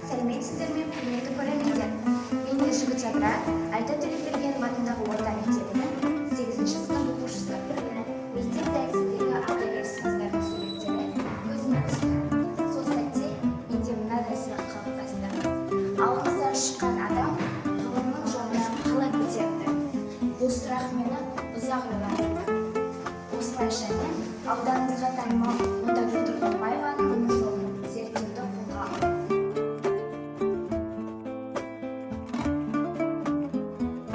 Сәлеметсіздер ме, құрметті көрермендер? Мен Ержігіт Жадыра, Айта Төлепберген атындағы орта мектебінің 8-ші сынып оқушысы. Мектеп дәрісіндегі ардагер ұстаздардың суреттері көзіме түсті. Сол сәтте менде мынадай сұрақ қалыптасты. Алдымыздан шыққан адам ғылымның жолына қалай көтерді? Бұл сұрақ мені ұзақ ойландырды. Осылайша мен ауданымызға танымал Ботагүл Тұрғанбаеваның өмір жолын зерттеуді қолға алдым.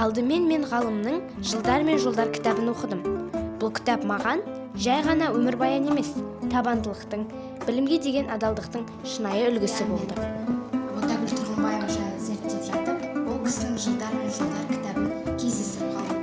Алдымен мен ғалымның «Жылдар мен жолдар» кітабын оқыдым. Бұл кітап маған жай ғана өмірбаян емес, табандылықтың, білімге деген адалдықтың шынайы үлгісі болды. Ботагүл Тұрғанбаева жайлы зерттеп жатып, ол кісінің «Жылдар мен жолдар» кітабын кездестіріп қалдым.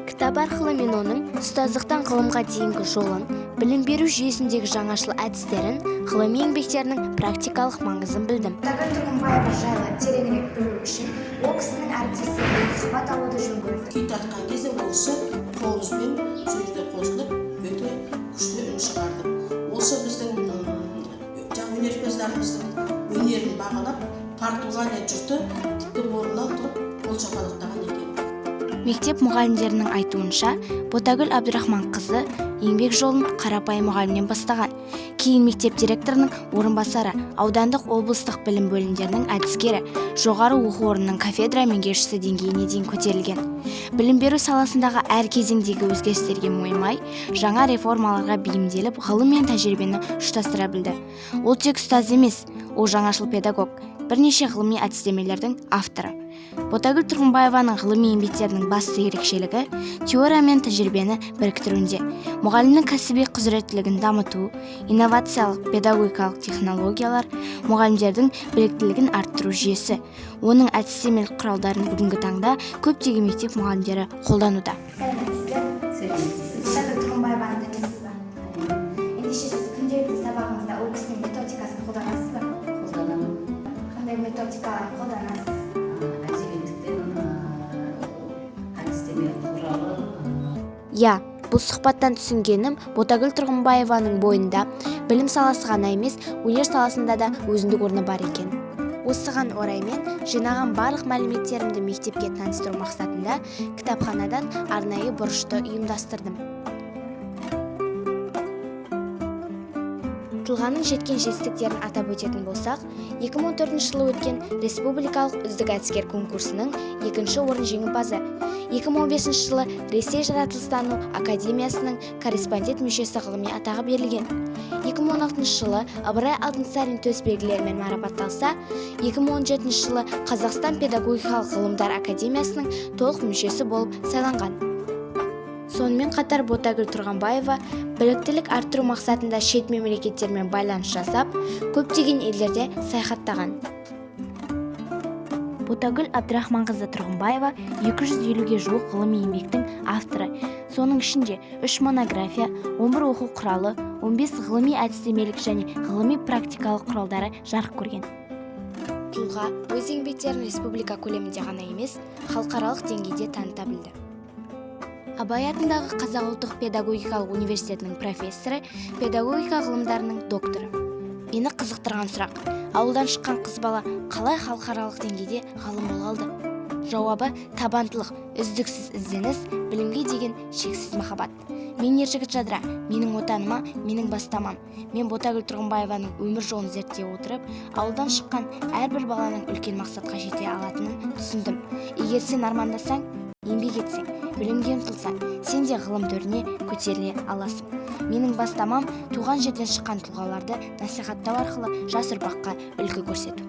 Кітап арқылы мен оның ұстаздықтан ғылымға дейінгі жолын, білім беру жүйесіндегі жаңашыл әдістерін, ғылыми еңбектерінің практикалық маңызын білдім. Ботагүл Тұрғанбаева жайлы тереңірек білу үшін ол кісінің әріптестерімен сұхбат алуды жөн көрдім. Күй тартқан кезде осы қолымызбен сол жерде қосылып өте күшті үн шығарды. Осы біздің өнерпаздарымыздың өнерін бағалап, Португалия жұрты тіпті орнынан тұрып қол шапалақтаған екен. Мектеп мұғалімдерінің айтуынша, Ботагүл Абдрахманқызы еңбек жолын қарапайым мұғалімнен бастаған. Кейін мектеп директорының орынбасары, аудандық облыстық білім бөлімдерінің әдіскері, жоғары оқу орнының кафедра меңгерушісі деңгейіне дейін көтерілген. Білім беру саласындағы әр кезеңдегі өзгерістерге мойымай, жаңа реформаларға бейімделіп, ғылым мен тәжірибені ұштастыра білді. Ол тек ұстаз емес, ол жаңашыл педагог, бірнеше ғылыми әдістемелердің авторы. Ботагүл Тұрғанбаеваның ғылыми еңбектерінің басты ерекшелігі теория мен тәжірибені біріктіруінде, мұғалімнің кәсіби құзыреттілігін дамыту, инновациялық педагогикалық технологиялар, мұғалімдердің біліктілігін арттыру жүйесі. Оның әдістемелік құралдарын бүгінгі таңда көптеген мектеп мұғалімдері қолдануда. Ботагүл Тұрғанбаеваны танисыз ба? Ендеше сіз күнделікті сабағыңызда ол кісінің методикасын қолданасыз ба? Қолданамын. Қандай методикаларын қолданасыз? Бұл сұхбаттан түсінгенім, Ботагүл Тұрғанбаеваның бойында білім саласы ғана емес, өнер саласында да өзіндік орны бар екен. Осыған орай мен жинаған барлық мәліметтерімді мектепке таныстыру мақсатында кітапханадан арнайы бұрышты ұйымдастырдым. Тұлғаның жеткен жетістіктерін атап өтетін болсақ, 2014 жылы өткен Республикалық үздік әдіскер конкурсының 2-ші орын жеңімпазы, 2015 жылы Ресей жаратылыстану академиясының корреспондент мүшесі ғылыми атағы берілген. 2016 жылы Ыбырай Алтынсарин төс белгілерімен марапатталса, 2017 жылы Қазақстан педагогикалық ғылымдар академиясының толық мүшесі болып сайланған. Сонымен қатар Ботагүл Тұрғанбаева біліктілік арттыру мақсатында шет мемлекеттермен байланыс жасап, көптеген елдерде саяхаттаған. Ботагүл Абдрахманқызы Тұрғанбаева 250-ге жуық ғылыми еңбектің авторы. Соның ішінде 3 монография, 11 оқу құралы, 15 ғылыми әдістемелік және ғылыми практикалық құралдары жарық көрген. Тұлға өз еңбектерін республика көлемінде ғана емес, халықаралық деңгейде таныта білді. Абай атындағы Қазақ ұлттық педагогикалық университетінің профессоры, педагогика ғылымдарының докторы. Мені қызықтырған сұрақ: ауылдан шыққан қыз бала қалай халықаралық деңгейде ғалым бола алды? Жауабы табандылық, үздіксіз ізденіс, білімге деген шексіз махаббат. Мен Ержігіт Жадыра, менің отаныма, менің бастамам. Мен Ботагүл Тұрғанбаеваның өмір жолын зерттей отырып, ауылдан шыққан әрбір баланың үлкен мақсатқа жете алатынын түсіндім. Егер сен армандасаң, еңбек етсең, білімге ұмтылсаң, сен де ғылым төріне көтеріле аласың. Менің бастамам туған жерден шыққан тұлғаларды насихаттау арқылы жас ұрпаққа үлгі көрсету.